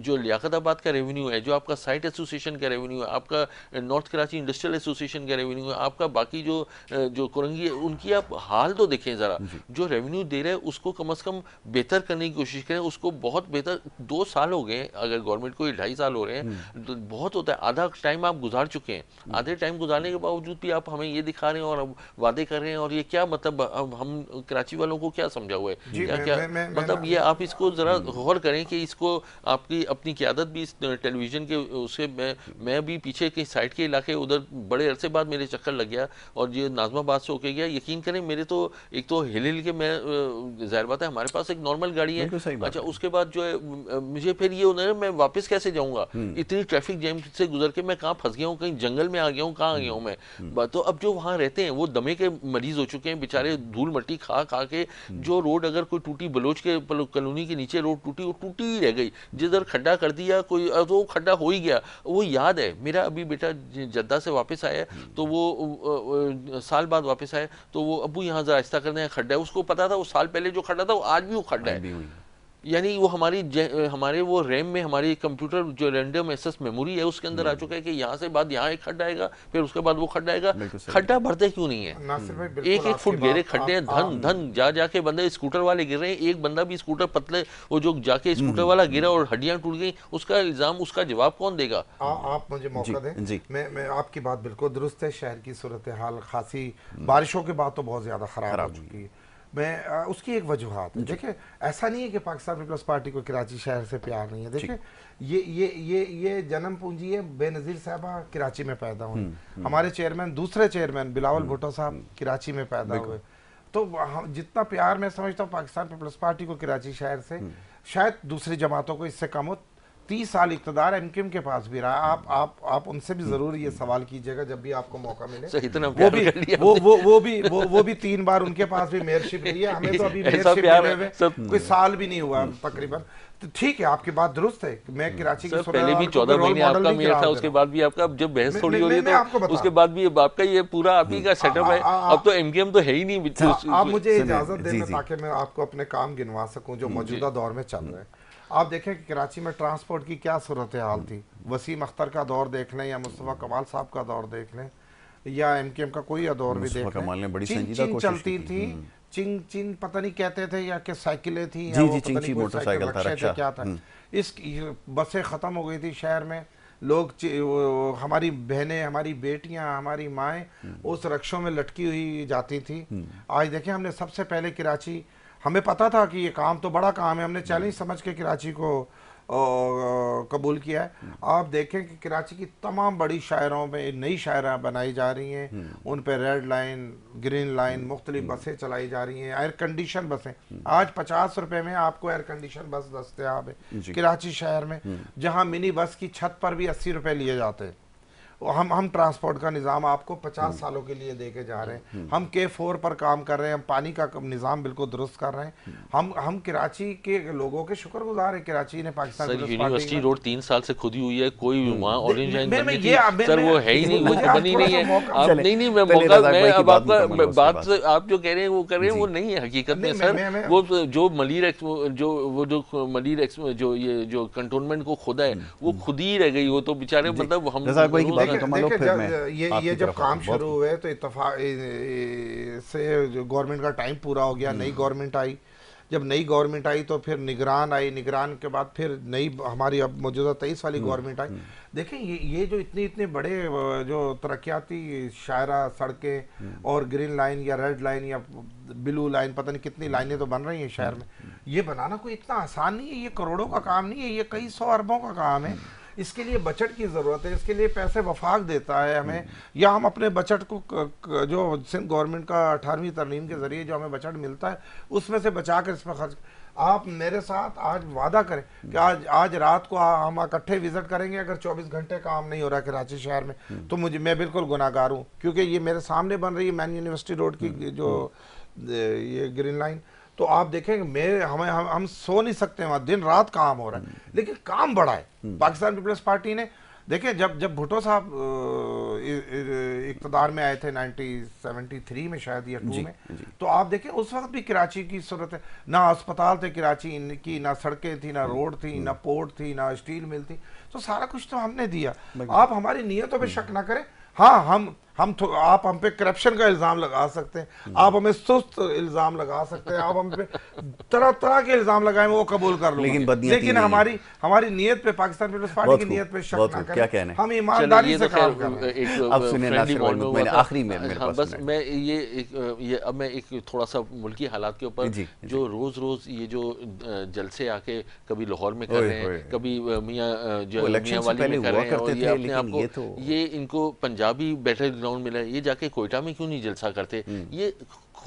जो लियाकताबाद का रेवेन्यू है, जो आपका साइट एसोसिएशन का रेवेन्यू है, आपका नॉर्थ कराची इंडस्ट्रियल एसोसिएशन का रेवेन्यू है, आपका बाकी जो कुरंगी है, उनकी आप हाल तो देखें ज़रा। जो रेवेन्यू दे रहे हैं उसको कम से कम बेहतर करने की कोशिश करें, उसको बहुत बेहतर। 2 साल हो गए हैं, अगर गवर्नमेंट को 2.5 साल हो रहे हैं तो बहुत होता है। आधा टाइम आप गुजार चुके हैं, आधे टाइम गुजारने के बावजूद भी आप हमें ये दिखा रहे हैं और वादे कर रहे हैं, और ये क्या मतलब? हम कराची वालों को क्या समझा हुआ है? क्या मतलब ये आप इसको ज़रा गौर करें कि इसको आपकी अपनी क़यादत भी इस टेलीविज़न के उसे मैं भी पीछे के साइड के इलाके उधर बड़े अरसे बाद मेरे चक्कर लग गया, और ये नाज़माबाद से होके गया। यकीन करें, मेरे तो एक तो हिल के मैं, ज़ाहिर बात है हमारे पास एक नॉर्मल गाड़ी है, अच्छा उसके बाद जो है मुझे फिर ये होना है मैं वापस कैसे जाऊँगा, इतनी ट्रैफिक जैम से गुजर के मैं कहाँ फंस गया हूँ, कहीं जंगल में आ गया हूँ, कहाँ आ गया हूँ मैं। तो अब जो वहाँ रहते हैं वो दमे के मरीज़ हो चुके हैं बेचारे, धूल मट्टी खा खा के। जो रोड अगर कोई टूटी बलोच बलोच के कॉलोनी के नीचे रोड टूटी, वो टूटी ही रह गई। जिधर खड्डा कर दिया कोई तो वो खड्डा हो ही गया। वो याद है, मेरा अभी बेटा जद्दा से वापस आया तो वो साल बाद वापस आया तो वो अबू यहाँ जरा आहिस्ता करने खड्डा है, उसको पता था वो साल पहले जो खड्डा था वो आज भी वो खड्डा है। यानी वो हमारे वो रैम में हमारी कंप्यूटर जो रैंडम एक्सेस मेमोरी है उसके अंदर आ चुका है कि यहाँ से बाद यहाँ एक खड्डा आएगा, फिर उसके बाद वो खड्डा आएगा। खड्डा भरते क्यों नहीं है? एक एक फुट गहरे खड्डे हैं, धन धन जा जाके बंदे स्कूटर वाले गिर रहे हैं। एक बंदा भी स्कूटर पतले वो जो जाके स्कूटर वाला गिरा और हड्डियां टूट गई, उसका इल्जाम उसका जवाब कौन देगा? आप मुझे मौका दें। मैं आपकी बात बिल्कुल दुरुस्त है। शहर की सूरत हाल खासी बारिशों के बाद तो बहुत ज्यादा खराब हो चुकी है। मैं उसकी एक वजूहत है। देखिए, ऐसा नहीं है कि पाकिस्तान पीपल्स पार्टी को कराची शहर से प्यार नहीं है। देखिए, ये जन्म पूंजी है बेनज़ीर साहबा कराची में पैदा हुए, हमारे चेयरमैन दूसरे चेयरमैन बिलावल भुट्टो साहब कराची में पैदा हुए। तो जितना प्यार मैं समझता हूँ पाकिस्तान पीपल्स पार्टी को कराची शहर से, शायद दूसरी जमातों को इससे कम हो। 30 साल इक़्तिदार एमक्यूएम के पास भी रहा। आप उनसे भी जरूर ये सवाल कीजिएगा जब भी आपको मौका मिले। वो भी 3 बार उनके पास भी मेयरशिप रही है। हमें तो अभी मेयरशिप मिले हुए कोई साल भी नहीं हुआ तकरीबन। तो ठीक है, आपकी बात दुरुस्त है। मैं कराची की पहले भी 14 महीने आपका मेयर था, उसके बाद भी आपका जब बहस थोड़ी हो रही है तो उसके बाद भी आपका ये पूरा आप ही का सेटअप है। अब तो एमकेएम तो है ही नहीं। आप मुझे इजाजत दें ताकि मैं आपको अपने काम गिनवा सकूं जो मौजूदा दौर में चल रहे हैं। आप देखें कि कराची में ट्रांसपोर्ट की क्या सूरत हाल थी। वसीम अख्तर का दौर देख लें या मुस्तफ़ा कमाल साहब का दौर देख लें या एमकेएम का कोई दौर भी देख लें, चिंग चलती थी। चिंग पता नहीं कहते थे या कि साइकिलें थी या मोटरसाइकिल था, क्या था। इस बसें ख़त्म हो गई थी शहर में। लोग हमारी बहनें, हमारी बेटियां, हमारी माएँ उस रक्षों में लटकी हुई जाती थी। आज देखें, हमने सबसे पहले कराची, हमें पता था कि ये काम तो बड़ा काम है, हमने चैलेंज समझ के कराची को कबूल किया है। आप देखें कि कराची की तमाम बड़ी शायरों में नई शायरा बनाई जा रही हैं, उन पे रेड लाइन, ग्रीन लाइन, मुख्तलिफ बसें चलाई जा रही हैं, एयर कंडीशन बसें। आज 50 रुपए में आपको एयर कंडीशन बस दस्तयाब है कराची शहर में, जहां मिनी बस की छत पर भी 80 रुपए लिए जाते हैं। हम ट्रांसपोर्ट का निज़ाम आपको 50 सालों के लिए देके जा रहे हैं। हम K4 पर काम कर रहे हैं, हम पानी का निज़ाम बिल्कुल दुरुस्त कर रहे हैं। हम कराची के लोगों के शुक्रगुजार हैं। कराची ने पाकिस्तान यूनिवर्सिटी रोड 3 साल से खुदी हुई है, कोई वहाँ ऑरेंज लाइन बनी थी सर, वो है ही नहीं, वो बनी नहीं है। आप नहीं मैं मौका, मैं अब आपका बात आप जो कह रहे हैं वो कर रहे हैं, वो नहीं है हकीकत में सर। वो जो मलिर जो कंटोनमेंट को खुदा है वो खुद ही रह गई। वो तो बेचारे मतलब हम ये जब काम शुरू हुए तो इत्तेफाक से जो गवर्नमेंट का टाइम पूरा हो गया, नई गवर्नमेंट आई। जब नई गवर्नमेंट आई तो फिर निगरान आई, निगरान के बाद फिर नई हमारी अब मौजूदा 23 वाली गवर्नमेंट आई। देखें, ये जो इतने बड़े जो तरक्याती शायरा सड़कें और ग्रीन लाइन या रेड लाइन या ब्लू लाइन, पता नहीं कितनी लाइनें तो बन रही हैं शहर में। ये बनाना कोई इतना आसान नहीं है, ये करोड़ों का काम नहीं है, ये कई 100 अरबों का काम है। इसके लिए बजट की ज़रूरत है, इसके लिए पैसे वफाक देता है हमें, या हम अपने बजट को जो सिंध गवर्नमेंट का 18वीं तरमीम के ज़रिए जो हमें बजट मिलता है उसमें से बचा कर इस पर खर्च। आप मेरे साथ आज वादा करें कि आज रात को हम इकट्ठे विजिट करेंगे। अगर 24 घंटे काम नहीं हो रहा कराची शहर में तो मैं बिल्कुल गुनाहगार हूँ, क्योंकि ये मेरे सामने बन रही है मैन यूनिवर्सिटी रोड की जो ये ग्रीन लाइन। तो आप देखेंगे हम सो नहीं सकते, वहाँ दिन रात काम हो रहा है, लेकिन काम बड़ा है। पाकिस्तान पीपल्स पार्टी ने देखें, जब भुट्टो साहब इक़्तिदार में आए थे 1973 में शायद या 2 में, तो आप देखें उस वक्त भी कराची की सूरत है, ना अस्पताल थे कराची की, ना सड़कें थी, ना रोड थी, ना पोर्ट थी, ना स्टील मिल थी। तो सारा कुछ तो हमने दिया। आप हमारी नीयतों पे शक ना करें। हाँ, आप हम पे करप्शन का इल्जाम लगा सकते हैं, आप हमें सुस्त इल्जाम लगा सकते हैं, आप हम पे तरह तरह के इल्जाम लगाए, वो कबूल कर लूंगा, लेकिन हमारी नीयत पे, पाकिस्तान पीपल्स पार्टी की नीयत पे शक ना करें। हम ईमानदारी से काम कर रहे हैं। अब सुनिए नासिर भाई, आखिरी में मेरे पास बस मैं ये अब मैं एक थोड़ा सा मुल्की हालात के ऊपर जो रोज ये जो जलसे आके कभी लाहौर में कर रहे हैं, कभी मियाँ वाली में कर रहे हैं, और ये अपने आप को ये इनको पंजाबी बैटल ग्राउंड मिला है, ये जाके कोयटा में क्यों नहीं जलसा करते? ये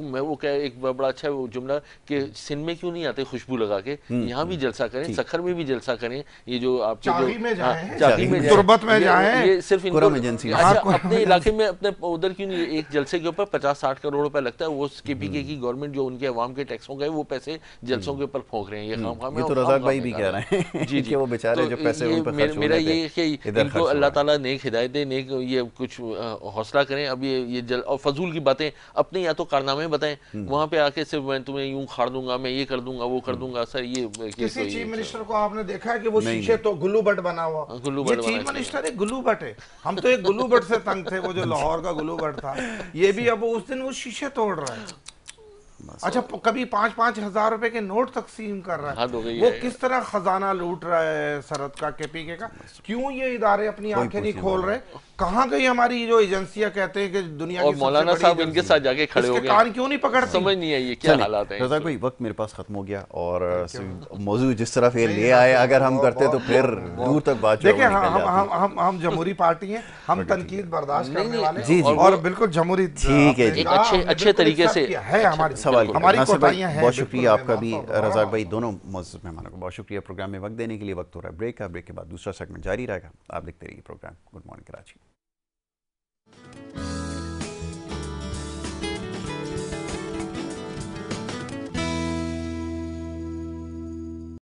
मैं वो क्या एक बड़ा अच्छा वो जुमला कि सिंध में क्यों नहीं आते खुशबू लगा के, यहाँ भी जलसा करें, सखर में भी जलसा करें। ये जो आपके चागी में जाएं, चागी में तुरबत में जाएं, ये सिर्फ इनको अच्छा, अपने इलाके में अपने उधर क्यों नहीं, एक जलसे के ऊपर 50-60 करोड़ रुपए लगता है, वो केपीके की गवर्नमेंट जो उनके अवाम के टैक्सों का है वो पैसे जलसों के ऊपर फोंक रहे हैं। ये खामखा में, ये तो रज़ाक भाई भी कह रहे हैं जी जी, वो बेचारे जो पैसे उन पर खर्च मेरा ये कि इनको अल्लाह ताला नेक हिदायत दे, नेक ये कुछ हौसला करें। अब ये जल और फजूल की बातें अपने या तो कारनामे बताएं, वहां पे आके सिर्फ मैं तुम्हें यूं खाड़ दूंगा, मैं ये कर दूंगा, वो कर दूंगा। सर ये किसी चीफ मिनिस्टर को आपने देखा है कि वो शीशे तो गुल्लू बट बना हुआ, ये चीफ मिनिस्टर एक गुल्लू बट है। हम तो एक गुल्लू बट से तंग थे, वो जो लाहौर का गुल्लू बट था, ये भी अब उस दिन वो शीशे तोड़ रहा है। अच्छा, कभी 5-5 हजार रुपए के नोट तकसीम कर रहा है। वो किस तरह खजाना लूट रहा है सरहद का, केपीके का। क्यों ये इदारे अपनी आंखें नहीं खोल रहे? कहाँ गई हमारी जो एजेंसियां कहते हैं कि दुनिया की मौलाना साहब इनके साथ जाके खड़े हो गए, कान क्यों नहीं पकड़ते? समझ नहीं आई ये क्या हालात है। रज़ाक भाई वक्त मेरे पास खत्म हो गया और मौजू जिस तरफ ये ले आए अगर हम करते तो फिर दूर तक बात। देखिए हम जमहूरी पार्टी हैं, हम तनकीद बर्दाश्त करने वाले और बिल्कुल जमहूरी, ठीक है जी, अच्छे तरीके से है हमारी सवाल। हमारी कोताहियां हैं। बहुत शुक्रिया आपका भी रज़ाक भाई, दोनों मुअज़्ज़ज़ मेहमानों को बहुत शुक्रिया प्रोग्राम में वक्त देने के लिए। वक्त हो रहा है ब्रेक का, ब्रेक के बाद दूसरा सेगमेंट जारी रहेगा। आप देखते रहिए प्रोग्राम गुड मॉर्निंग कराची।